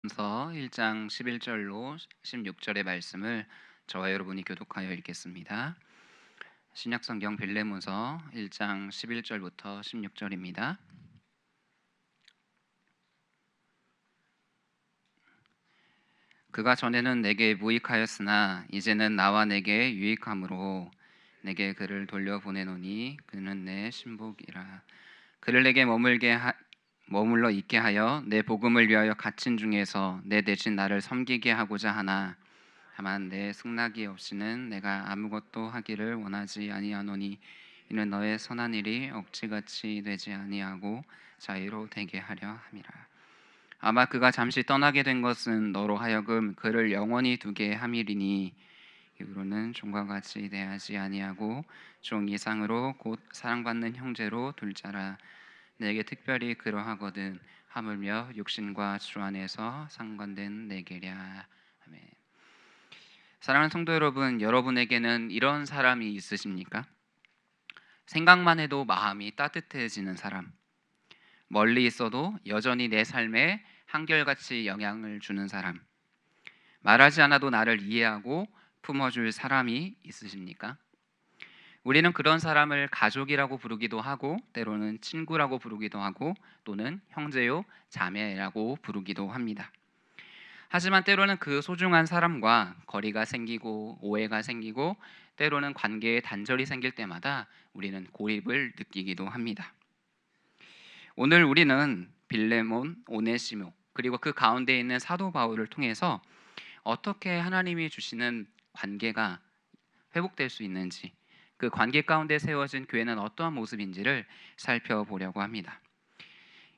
서 1장 11절로 16절의 말씀을 저와 여러분이 교독하여 읽겠습니다. 신약성경 빌레몬서 1장 11절부터 16절입니다. 그가 전에는 내게 무익하였으나 이제는 나와 내게 유익함으로 내게 그를 돌려보내노니 그는 내 신복이라. 그를 내게 머물러 있게 하여 내 복음을 위하여 갇힌 중에서 내 대신 나를 섬기게 하고자 하나 다만 내 승낙이 없이는 내가 아무것도 하기를 원하지 아니하노니 이는 너의 선한 일이 억지같이 되지 아니하고 자유로 되게 하려 함이라. 아마 그가 잠시 떠나게 된 것은 너로 하여금 그를 영원히 두게 함이리니 이후로는 종과 같이 대하지 아니하고 종 이상으로 곧 사랑받는 형제로 둘 자라. 내게 특별히 그러하거든 하물며 육신과 주 안에서 상관된 내게랴. 아멘. 사랑하는 성도 여러분, 여러분에게는 이런 사람이 있으십니까? 생각만 해도 마음이 따뜻해지는 사람, 멀리 있어도 여전히 내 삶에 한결같이 영향을 주는 사람, 말하지 않아도 나를 이해하고 품어줄 사람이 있으십니까? 우리는 그런 사람을 가족이라고 부르기도 하고 때로는 친구라고 부르기도 하고 또는 형제요 자매라고 부르기도 합니다. 하지만 때로는 그 소중한 사람과 거리가 생기고 오해가 생기고 때로는 관계에 단절이 생길 때마다 우리는 고립을 느끼기도 합니다. 오늘 우리는 빌레몬, 오네시모 그리고 그 가운데 있는 사도 바울을 통해서 어떻게 하나님이 주시는 관계가 회복될 수 있는지, 그 관계 가운데 세워진 교회는 어떠한 모습인지를 살펴보려고 합니다.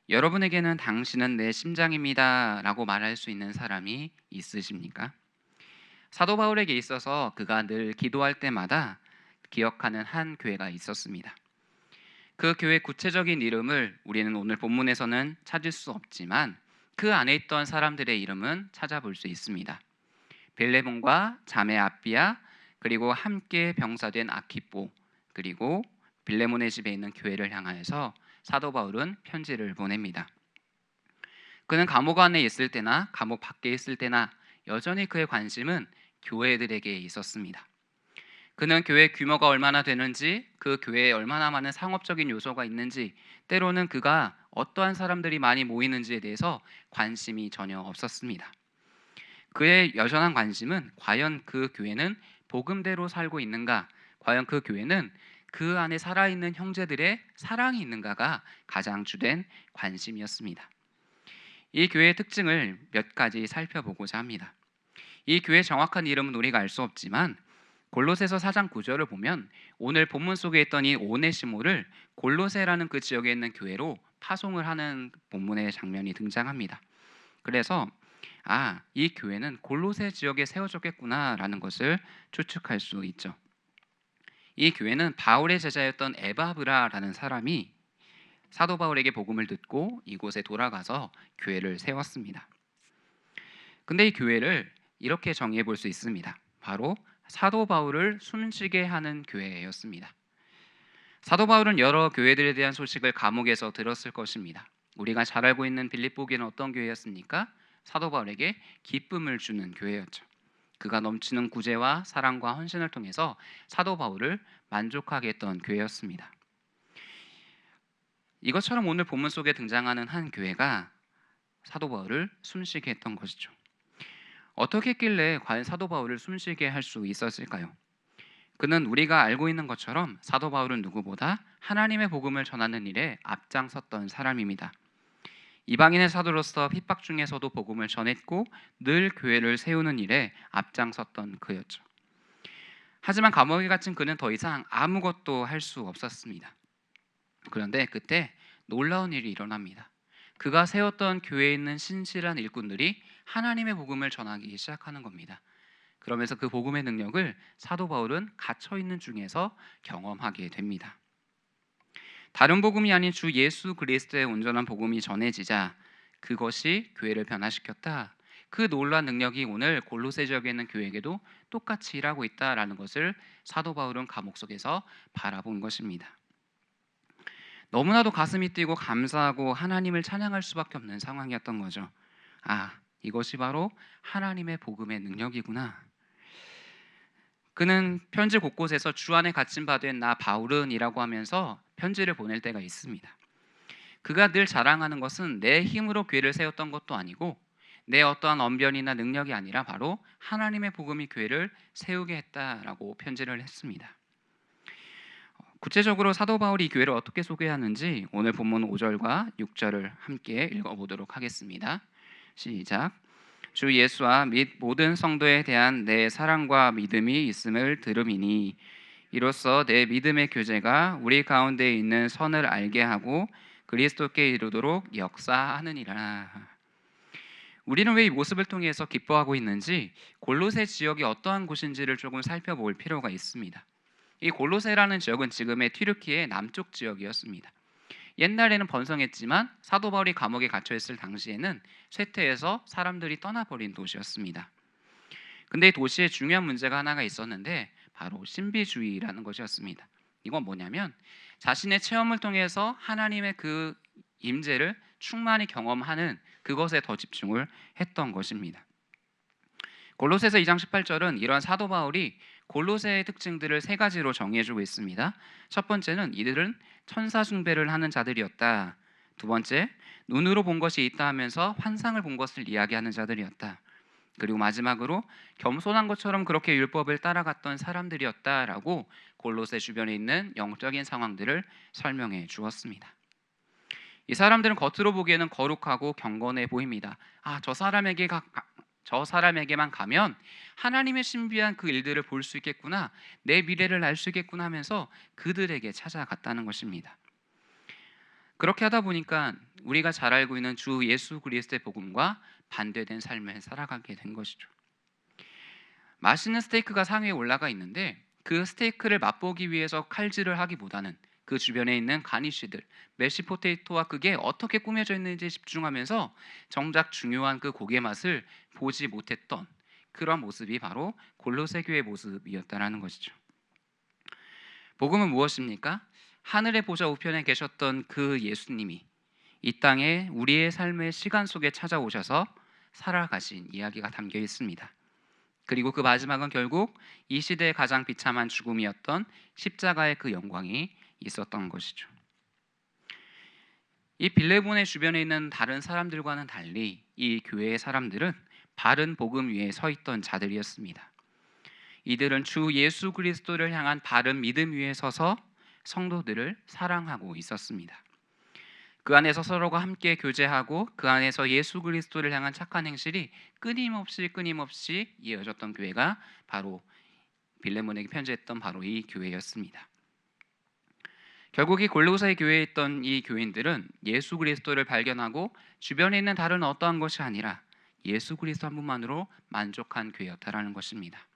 여러분에게는 당신은 내 심장입니다 라고 말할 수 있는 사람이 있으십니까? 사도 바울에게 있어서 그가 늘 기도할 때마다 기억하는 한 교회가 있었습니다. 그 교회 구체적인 이름을 우리는 오늘 본문에서는 찾을 수 없지만 그 안에 있던 사람들의 이름은 찾아볼 수 있습니다. 빌레몬과 자매 아비아, 그리고 함께 병사된 아키포, 그리고 빌레몬의 집에 있는 교회를 향하여서 사도 바울은 편지를 보냅니다. 그는 감옥 안에 있을 때나 감옥 밖에 있을 때나 여전히 그의 관심은 교회들에게 있었습니다. 그는 교회 규모가 얼마나 되는지, 그 교회에 얼마나 많은 상업적인 요소가 있는지, 때로는 그가 어떠한 사람들이 많이 모이는지에 대해서 관심이 전혀 없었습니다. 그의 여전한 관심은 과연 그 교회는 복음대로 살고 있는가, 과연 그 교회는 그 안에 살아있는 형제들의 사랑이 있는가가 가장 주된 관심이었습니다. 이 교회의 특징을 몇 가지 살펴보고자 합니다. 이 교회의 정확한 이름은 우리가 알 수 없지만 골로새서 4장 9절을 보면 오늘 본문 속에 있던 이 오네시모를 골로새라는 그 지역에 있는 교회로 파송을 하는 본문의 장면이 등장합니다. 그래서 이 교회는 골로새 지역에 세워졌겠구나라는 것을 추측할 수 있죠. 이 교회는 바울의 제자였던 에바브라라는 사람이 사도 바울에게 복음을 듣고 이곳에 돌아가서 교회를 세웠습니다. 근데 이 교회를 이렇게 정의해 볼 수 있습니다. 바로 사도 바울을 숨쉬게 하는 교회였습니다. 사도 바울은 여러 교회들에 대한 소식을 감옥에서 들었을 것입니다. 우리가 잘 알고 있는 빌립보 교회는 어떤 교회였습니까? 사도 바울에게 기쁨을 주는 교회였죠. 그가 넘치는 구제와 사랑과 헌신을 통해서 사도 바울을 만족하게 했던 교회였습니다. 이것처럼 오늘 본문 속에 등장하는 한 교회가 사도 바울을 숨쉬게 했던 것이죠. 어떻게 했길래 과연 사도 바울을 숨쉬게 할 수 있었을까요? 그는 우리가 알고 있는 것처럼 사도 바울은 누구보다 하나님의 복음을 전하는 일에 앞장섰던 사람입니다. 이방인의 사도로서 핍박 중에서도 복음을 전했고 늘 교회를 세우는 일에 앞장섰던 그였죠. 하지만 감옥에 갇힌 그는 더 이상 아무것도 할 수 없었습니다. 그런데 그때 놀라운 일이 일어납니다. 그가 세웠던 교회에 있는 신실한 일꾼들이 하나님의 복음을 전하기 시작하는 겁니다. 그러면서 그 복음의 능력을 사도 바울은 갇혀 있는 중에서 경험하게 됩니다. 다른 복음이 아닌 주 예수 그리스도의 온전한 복음이 전해지자 그것이 교회를 변화시켰다. 그 놀라운 능력이 오늘 골로새 지역에 있는 교회에게도 똑같이 일하고 있다라는 것을 사도 바울은 감옥 속에서 바라본 것입니다. 너무나도 가슴이 뛰고 감사하고 하나님을 찬양할 수밖에 없는 상황이었던 거죠. 이것이 바로 하나님의 복음의 능력이구나. 그는 편지 곳곳에서 주 안에 갇힌 바 된 나 바울은이라고 하면서 편지를 보낼 때가 있습니다. 그가 늘 자랑하는 것은 내 힘으로 교회를 세웠던 것도 아니고 내 어떠한 언변이나 능력이 아니라 바로 하나님의 복음이 교회를 세우게 했다라고 편지를 했습니다. 구체적으로 사도 바울이 이 교회를 어떻게 소개하는지 오늘 본문 5절과 6절을 함께 읽어보도록 하겠습니다. 시작. 주 예수와 및 모든 성도에 대한 내 사랑과 믿음이 있음을 들음이니 이로써 내 믿음의 교제가 우리 가운데 있는 선을 알게 하고 그리스도께 이르도록 역사하느니라. 우리는 왜 이 모습을 통해서 기뻐하고 있는지 골로새 지역이 어떠한 곳인지를 조금 살펴볼 필요가 있습니다. 이 골로새라는 지역은 지금의 튀르키의 남쪽 지역이었습니다. 옛날에는 번성했지만 사도 바울이 감옥에 갇혀 있을 당시에는 쇠퇴해서 사람들이 떠나버린 도시였습니다. 근데 이 도시에 중요한 문제가 하나가 있었는데 바로 신비주의라는 것이었습니다. 이건 뭐냐면 자신의 체험을 통해서 하나님의 그 임재를 충만히 경험하는 그것에 더 집중을 했던 것입니다. 골로새서 2장 18절은 이런 사도 바울이 골로새의 특징들을 세 가지로 정의해주고 있습니다. 첫 번째는 이들은 천사 숭배를 하는 자들이었다. 두 번째, 눈으로 본 것이 있다 하면서 환상을 본 것을 이야기하는 자들이었다. 그리고 마지막으로 겸손한 것처럼 그렇게 율법을 따라갔던 사람들이었다라고 골로새 주변에 있는 영적인 상황들을 설명해 주었습니다. 이 사람들은 겉으로 보기에는 거룩하고 경건해 보입니다. 저 사람에게만 가면 하나님의 신비한 그 일들을 볼 수 있겠구나, 내 미래를 알 수 있겠구나 하면서 그들에게 찾아갔다는 것입니다. 그렇게 하다 보니까 우리가 잘 알고 있는 주 예수 그리스도의 복음과 반대된 삶을 살아가게 된 것이죠. 맛있는 스테이크가 상위에 올라가 있는데 그 스테이크를 맛보기 위해서 칼질을 하기보다는 그 주변에 있는 가니쉬들, 메시포테이토와 그게 어떻게 꾸며져 있는지 집중하면서 정작 중요한 그 고기의 맛을 보지 못했던 그런 모습이 바로 골로새 교회의 모습이었다라는 것이죠. 복음은 무엇입니까? 하늘의 보좌 우편에 계셨던 그 예수님이 이 땅에 우리의 삶의 시간 속에 찾아오셔서 살아가신 이야기가 담겨 있습니다. 그리고 그 마지막은 결국 이 시대의 가장 비참한 죽음이었던 십자가의 그 영광이 있었던 것이죠. 이 빌레몬의 주변에 있는 다른 사람들과는 달리 이 교회의 사람들은 바른 복음 위에 서 있던 자들이었습니다. 이들은 주 예수 그리스도를 향한 바른 믿음 위에 서서 성도들을 사랑하고 있었습니다. 그 안에서 서로가 함께 교제하고 그 안에서 예수 그리스도를 향한 착한 행실이 끊임없이 이어졌던 교회가 바로 빌레몬에게 편지했던 바로 이 교회였습니다. 결국 이 골로새 교회에 있던 이 교인들은 예수 그리스도를 발견하고 주변에 있는 다른 어떠한 것이 아니라 예수 그리스도 한 분만으로 만족한 교회였다라는 것입니다.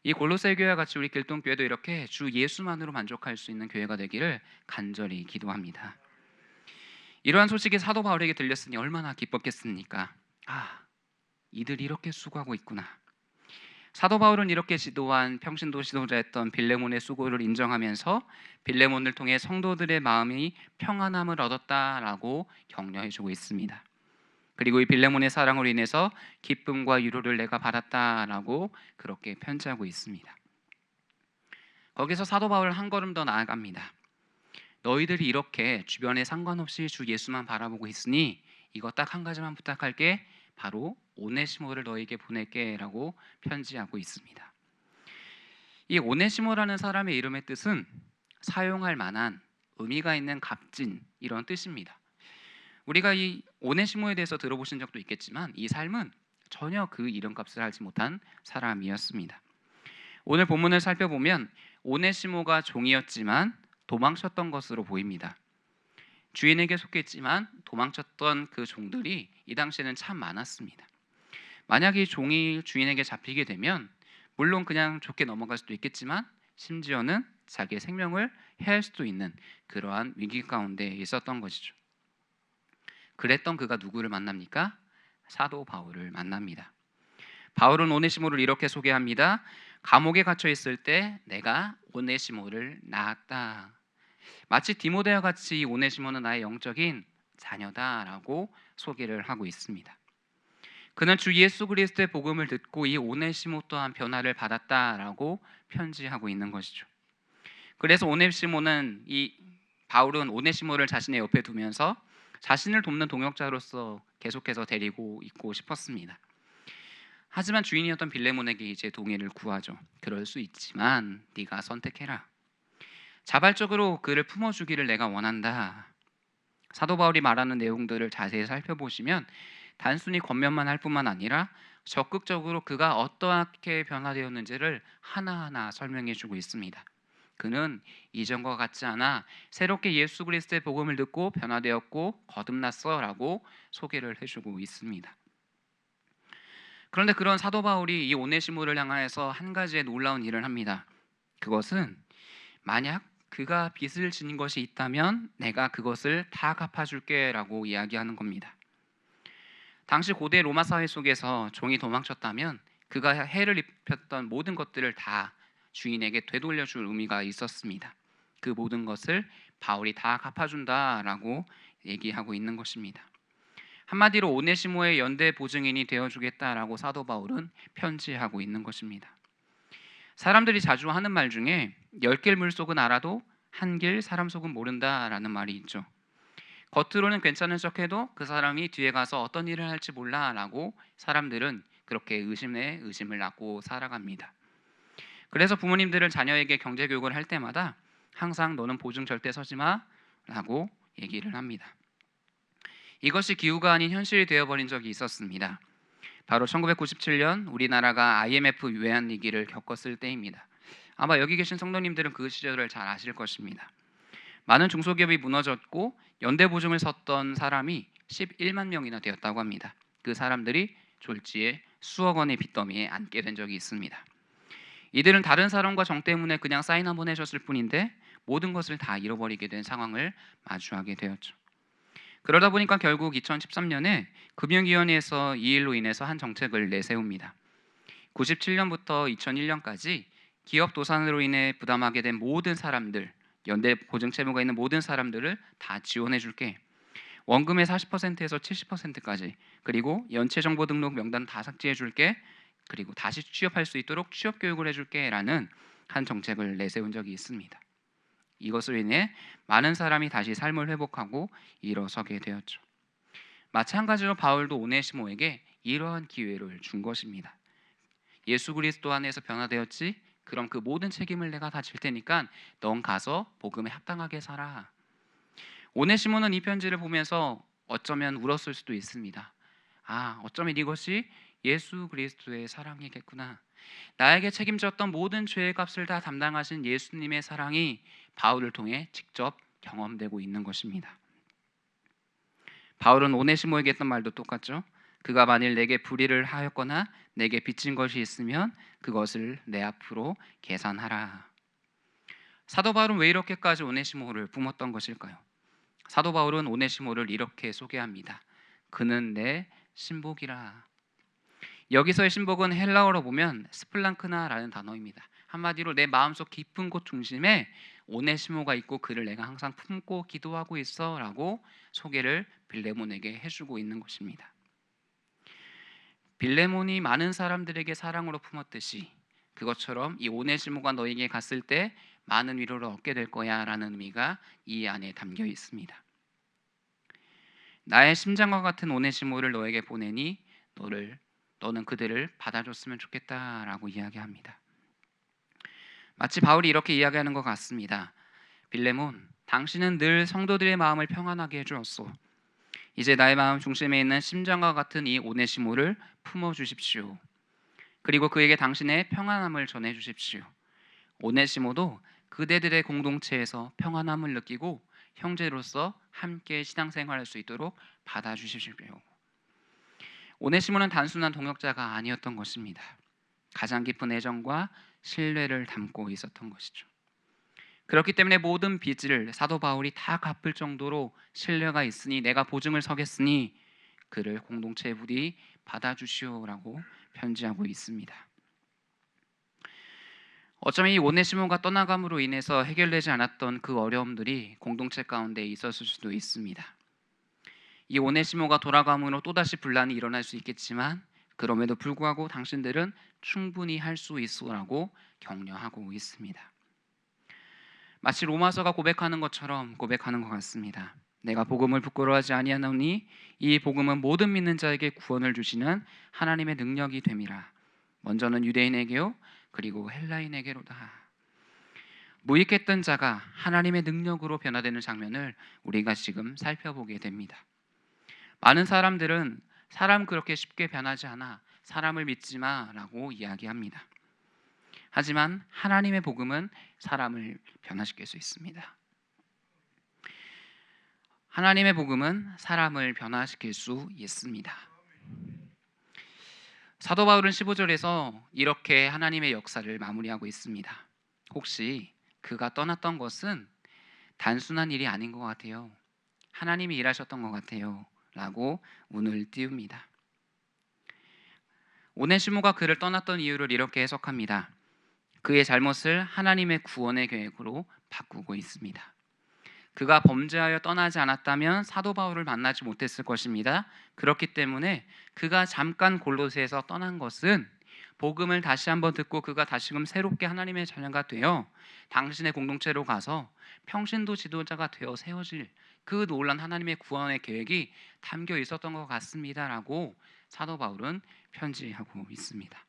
이 골로새 교회와 같이 우리 길동교회도 이렇게 주 예수만으로 만족할 수 있는 교회가 되기를 간절히 기도합니다. 이러한 소식이 사도 바울에게 들렸으니 얼마나 기뻤겠습니까? 이들이 이렇게 수고하고 있구나. 사도 바울은 이렇게 지도한 평신도 지도자였던 빌레몬의 수고를 인정하면서 빌레몬을 통해 성도들의 마음이 평안함을 얻었다라고 격려해주고 있습니다. 그리고 이 빌레몬의 사랑으로 인해서 기쁨과 위로를 내가 받았다라고 그렇게 편지하고 있습니다. 거기서 사도 바울은 한 걸음 더 나아갑니다. 너희들이 이렇게 주변에 상관없이 주 예수만 바라보고 있으니 이거 딱 한 가지만 부탁할게. 바로 오네시모를 너에게 보낼게 라고 편지하고 있습니다. 이 오네시모라는 사람의 이름의 뜻은 사용할 만한, 의미가 있는 값진 이런 뜻입니다. 우리가 이 오네시모에 대해서 들어보신 적도 있겠지만 이 삶은 전혀 그 이름값을 하지 못한 사람이었습니다. 오늘 본문을 살펴보면 오네시모가 종이었지만 도망쳤던 것으로 보입니다. 주인에게 속했지만 도망쳤던 그 종들이 이 당시에는 참 많았습니다. 만약 이 종이 주인에게 잡히게 되면 물론 그냥 좋게 넘어갈 수도 있겠지만 심지어는 자기의 생명을 해할 수도 있는 그러한 위기 가운데 있었던 것이죠. 그랬던 그가 누구를 만납니까? 사도 바울을 만납니다. 바울은 오네시모를 이렇게 소개합니다. 감옥에 갇혀 있을 때 내가 오네시모를 낳았다. 마치 디모데와 같이 오네시모는 나의 영적인 자녀다라고 소개를 하고 있습니다. 그는 주 예수 그리스도의 복음을 듣고 이 오네시모 또한 변화를 받았다라고 편지하고 있는 것이죠. 그래서 바울은 오네시모를 자신의 옆에 두면서 자신을 돕는 동역자로서 계속해서 데리고 있고 싶었습니다. 하지만 주인이었던 빌레몬에게 이제 동의를 구하죠. 그럴 수 있지만 네가 선택해라. 자발적으로 그를 품어주기를 내가 원한다. 사도 바울이 말하는 내용들을 자세히 살펴보시면 단순히 겉면만 할 뿐만 아니라 적극적으로 그가 어떠하게 변화되었는지를 하나하나 설명해주고 있습니다. 그는 이전과 같지 않아 새롭게 예수 그리스도의 복음을 듣고 변화되었고 거듭났어라고 소개를 해주고 있습니다. 그런데 그런 사도 바울이 이 오네시모를 향하여서 한 가지의 놀라운 일을 합니다. 그것은 만약 그가 빚을 지닌 것이 있다면 내가 그것을 다 갚아줄게 라고 이야기하는 겁니다. 당시 고대 로마 사회 속에서 종이 도망쳤다면 그가 해를 입혔던 모든 것들을 다 주인에게 되돌려줄 의미가 있었습니다. 그 모든 것을 바울이 다 갚아준다라고 얘기하고 있는 것입니다. 한마디로 오네시모의 연대 보증인이 되어주겠다라고 사도 바울은 편지하고 있는 것입니다. 사람들이 자주 하는 말 중에 10길 물속은 알아도 1길 사람 속은 모른다라는 말이 있죠. 겉으로는 괜찮은 척해도 그 사람이 뒤에 가서 어떤 일을 할지 몰라라고 사람들은 그렇게 의심에 의심을 낳고 살아갑니다. 그래서 부모님들은 자녀에게 경제교육을 할 때마다 항상 너는 보증 절대 서지 마라고 얘기를 합니다. 이것이 기우가 아닌 현실이 되어버린 적이 있었습니다. 바로 1997년 우리나라가 IMF 외환위기를 겪었을 때입니다. 아마 여기 계신 성도님들은 그 시절을 잘 아실 것입니다. 많은 중소기업이 무너졌고 연대보증을 섰던 사람이 11만 명이나 되었다고 합니다. 그 사람들이 졸지에 수억 원의 빚더미에 앉게 된 적이 있습니다. 이들은 다른 사람과 정 때문에 그냥 사인 한번 해줬을 뿐인데 모든 것을 다 잃어버리게 된 상황을 마주하게 되었죠. 그러다 보니까 결국 2013년에 금융위원회에서 이 일로 인해서 한 정책을 내세웁니다. 97년부터 2001년까지 기업 도산으로 인해 부담하게 된 모든 사람들, 연대 보증 채무가 있는 모든 사람들을 다 지원해 줄게. 원금의 40%에서 70%까지, 그리고 연체 정보 등록 명단 다 삭제해 줄게. 그리고 다시 취업할 수 있도록 취업 교육을 해 줄게라는 한 정책을 내세운 적이 있습니다. 이것으로 인해 많은 사람이 다시 삶을 회복하고 일어서게 되었죠. 마찬가지로 바울도 오네시모에게 이러한 기회를 준 것입니다. 예수 그리스도 안에서 변화되었지? 그럼 그 모든 책임을 내가 다 질 테니까 넌 가서 복음에 합당하게 살아. 오네시모는 이 편지를 보면서 어쩌면 울었을 수도 있습니다. 어쩌면 이것이 예수 그리스도의 사랑이겠구나. 나에게 책임졌던 모든 죄의 값을 다 담당하신 예수님의 사랑이 바울을 통해 직접 경험되고 있는 것입니다. 바울은 오네시모에게 했던 말도 똑같죠. 그가 만일 내게 불의를 하였거나 내게 빚진 것이 있으면 그것을 내 앞으로 계산하라. 사도 바울은 왜 이렇게까지 오네시모를 품었던 것일까요? 사도 바울은 오네시모를 이렇게 소개합니다. 그는 내 신복이라. 여기서의 신복은 헬라어로 보면 스플랑크나라는 단어입니다. 한마디로 내 마음속 깊은 곳 중심에 오네시모가 있고 그를 내가 항상 품고 기도하고 있어라고 소개를 빌레몬에게 해주고 있는 것입니다. 빌레몬이 많은 사람들에게 사랑으로 품었듯이 그것처럼 이 오네시모가 너에게 갔을 때 많은 위로를 얻게 될 거야 라는 의미가 이 안에 담겨 있습니다. 나의 심장과 같은 오네시모를 너에게 보내니 너는 그들을 받아줬으면 좋겠다라고 이야기합니다. 마치 바울이 이렇게 이야기하는 것 같습니다. 빌레몬, 당신은 늘 성도들의 마음을 평안하게 해주었소. 이제 나의 마음 중심에 있는 심장과 같은 이 오네시모를 품어주십시오. 그리고 그에게 당신의 평안함을 전해주십시오. 오네시모도 그대들의 공동체에서 평안함을 느끼고 형제로서 함께 신앙생활할 수 있도록 받아주십시오. 오네시모는 단순한 동역자가 아니었던 것입니다. 가장 깊은 애정과 신뢰를 담고 있었던 것이죠. 그렇기 때문에 모든 빚을 사도 바울이 다 갚을 정도로 신뢰가 있으니 내가 보증을 서겠으니 그를 공동체의 부디 받아주시오라고 편지하고 있습니다. 어쩌면 이 오네시모가 떠나감으로 인해서 해결되지 않았던 그 어려움들이 공동체 가운데 있었을 수도 있습니다. 이 오네시모가 돌아감으로 또다시 분란이 일어날 수 있겠지만 그럼에도 불구하고 당신들은 충분히 할 수 있어라고 격려하고 있습니다. 마치 로마서가 고백하는 것처럼 고백하는 것 같습니다. 내가 복음을 부끄러워하지 아니하노니 이 복음은 모든 믿는 자에게 구원을 주시는 하나님의 능력이 됨이라. 먼저는 유대인에게요 그리고 헬라인에게로다. 무익했던 자가 하나님의 능력으로 변화되는 장면을 우리가 지금 살펴보게 됩니다. 많은 사람들은 사람 그렇게 쉽게 변하지 않아, 사람을 믿지 마라고 이야기합니다. 하지만 하나님의 복음은 사람을 변화시킬 수 있습니다. 하나님의 복음은 사람을 변화시킬 수 있습니다. 사도 바울은 15절에서 이렇게 하나님의 역사를 마무리하고 있습니다. 혹시 그가 떠났던 것은 단순한 일이 아닌 것 같아요. 하나님이 일하셨던 것 같아요 라고 운을 띄웁니다. 오네시모가 그를 떠났던 이유를 이렇게 해석합니다. 그의 잘못을 하나님의 구원의 계획으로 바꾸고 있습니다. 그가 범죄하여 떠나지 않았다면 사도 바울을 만나지 못했을 것입니다. 그렇기 때문에 그가 잠깐 골로새에서 떠난 것은 복음을 다시 한번 듣고 그가 다시금 새롭게 하나님의 자녀가 되어 당신의 공동체로 가서 평신도 지도자가 되어 세워질 그 놀란 하나님의 구원의 계획이 담겨 있었던 것 같습니다라고 사도 바울은 편지하고 있습니다.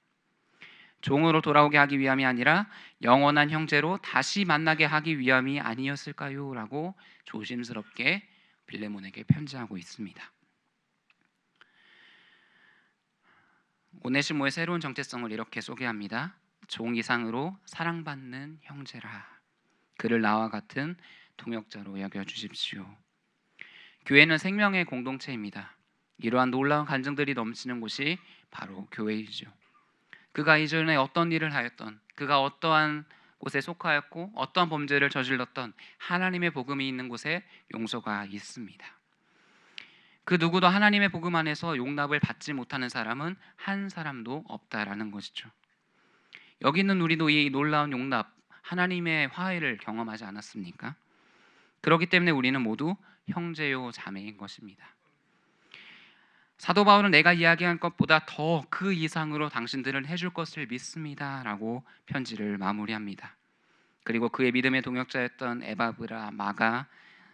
종으로 돌아오게 하기 위함이 아니라 영원한 형제로 다시 만나게 하기 위함이 아니었을까요? 라고 조심스럽게 빌레몬에게 편지하고 있습니다. 오네시모의 새로운 정체성을 이렇게 소개합니다. 종 이상으로 사랑받는 형제라. 그를 나와 같은 동역자로 여겨주십시오. 교회는 생명의 공동체입니다. 이러한 놀라운 간증들이 넘치는 곳이 바로 교회이죠. 그가 이전에 어떤 일을 하였던, 그가 어떠한 곳에 속하였고 어떠한 범죄를 저질렀던 하나님의 복음이 있는 곳에 용서가 있습니다. 그 누구도 하나님의 복음 안에서 용납을 받지 못하는 사람은 한 사람도 없다라는 것이죠. 여기 있는 우리도 이 놀라운 용납, 하나님의 화해를 경험하지 않았습니까? 그렇기 때문에 우리는 모두 형제요 자매인 것입니다. 사도 바울은 내가 이야기한 것보다 더 그 이상으로 당신들은 해줄 것을 믿습니다 라고 편지를 마무리합니다. 그리고 그의 믿음의 동역자였던 에바브라, 마가,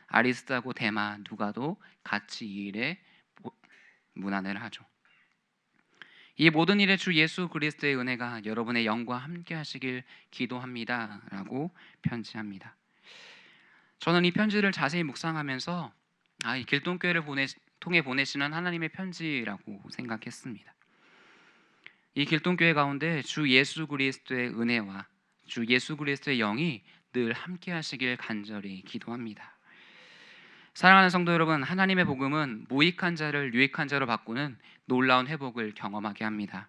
아리스다고 데마, 누가도 같이 이 일에 문안을 하죠. 이 모든 일에 주 예수 그리스도의 은혜가 여러분의 영과 함께 하시길 기도합니다 라고 편지합니다. 저는 이 편지를 자세히 묵상하면서 이 길동교회를 통해 보내시는 하나님의 편지라고 생각했습니다. 이 길동교회 가운데 주 예수 그리스도의 은혜와 주 예수 그리스도의 영이 늘 함께 하시길 간절히 기도합니다. 사랑하는 성도 여러분, 하나님의 복음은 무익한 자를 유익한 자로 바꾸는 놀라운 회복을 경험하게 합니다.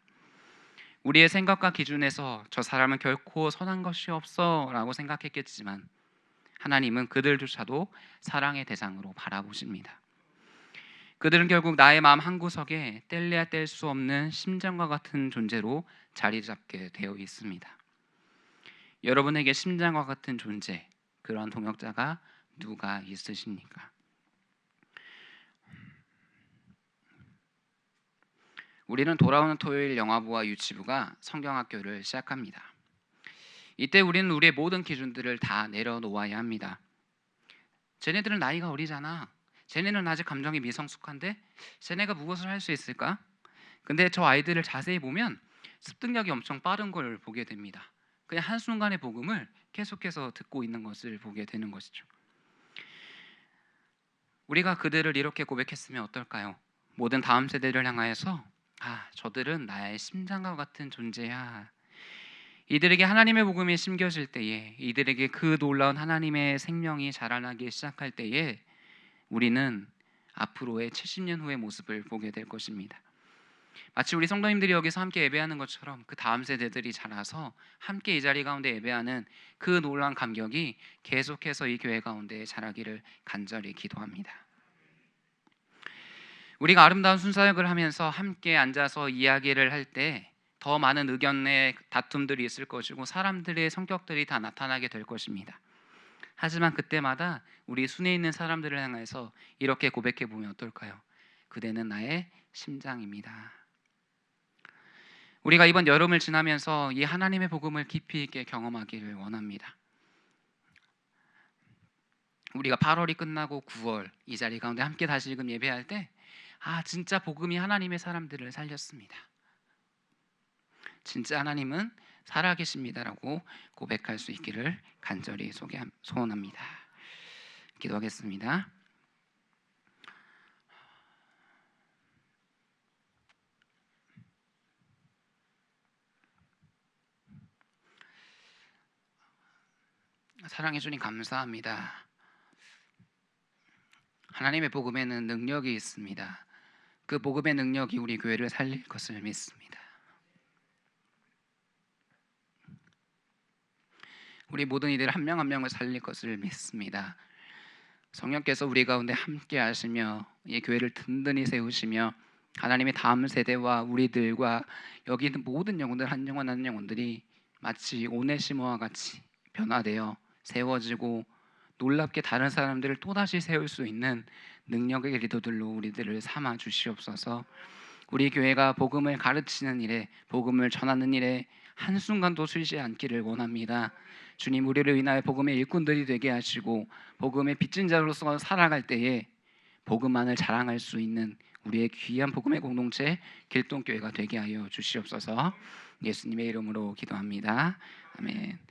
우리의 생각과 기준에서 저 사람은 결코 선한 것이 없어 라고 생각했겠지만 하나님은 그들조차도 사랑의 대상으로 바라보십니다. 그들은 결국 나의 마음 한구석에 뗄래야 뗄 수 없는 심장과 같은 존재로 자리 잡게 되어 있습니다. 여러분에게 심장과 같은 존재, 그런 동역자가 누가 있으십니까? 우리는 돌아오는 토요일 영화부와 유치부가 성경학교를 시작합니다. 이때 우리는 우리의 모든 기준들을 다 내려놓아야 합니다. 쟤네들은 나이가 어리잖아. 쟤네는 아직 감정이 미성숙한데 쟤네가 무엇을 할 수 있을까? 근데 저 아이들을 자세히 보면 습득력이 엄청 빠른 걸 보게 됩니다. 그냥 한순간의 복음을 계속해서 듣고 있는 것을 보게 되는 것이죠. 우리가 그들을 이렇게 고백했으면 어떨까요? 모든 다음 세대를 향하여서 저들은 나의 심장과 같은 존재야. 이들에게 하나님의 복음이 심겨질 때에, 이들에게 그 놀라운 하나님의 생명이 자라나기 시작할 때에 우리는 앞으로의 70년 후의 모습을 보게 될 것입니다. 마치 우리 성도님들이 여기서 함께 예배하는 것처럼 그 다음 세대들이 자라서 함께 이 자리 가운데 예배하는 그 놀라운 감격이 계속해서 이 교회 가운데 자라기를 간절히 기도합니다. 우리가 아름다운 순사역을 하면서 함께 앉아서 이야기를 할 때 더 많은 의견의 다툼들이 있을 것이고 사람들의 성격들이 다 나타나게 될 것입니다. 하지만 그때마다 우리 순에 있는 사람들을 향해서 이렇게 고백해 보면 어떨까요? 그대는 나의 심장입니다. 우리가 이번 여름을 지나면서 이 하나님의 복음을 깊이 있게 경험하기를 원합니다. 우리가 8월이 끝나고 9월 이 자리 가운데 함께 다시금 예배할 때 진짜 복음이 하나님의 사람들을 살렸습니다. 진짜 하나님은 살아계십니다라고 고백할 수 있기를 간절히 소원합니다. 기도하겠습니다. 사랑해 주님 감사합니다. 하나님의 복음에는 능력이 있습니다. 그 복음의 능력이 우리 교회를 살릴 것을 믿습니다. 우리 모든 이들 한 명 한 명을 살릴 것을 믿습니다. 성령께서 우리 가운데 함께 하시며 이 교회를 든든히 세우시며 하나님의 다음 세대와 우리들과 여기 있는 모든 영혼들 한 영혼 한 영혼들이 마치 오네시모와 같이 변화되어 세워지고 놀랍게 다른 사람들을 또다시 세울 수 있는 능력의 리더들로 우리들을 삼아 주시옵소서. 우리 교회가 복음을 가르치는 일에, 복음을 전하는 일에 한순간도 쉬지 않기를 원합니다. 주님, 우리를 위하여 복음의 일꾼들이 되게 하시고 복음의 빚진 자로서 살아갈 때에 복음만을 자랑할 수 있는 우리의 귀한 복음의 공동체 길동교회가 되게 하여 주시옵소서. 예수님의 이름으로 기도합니다. 아멘.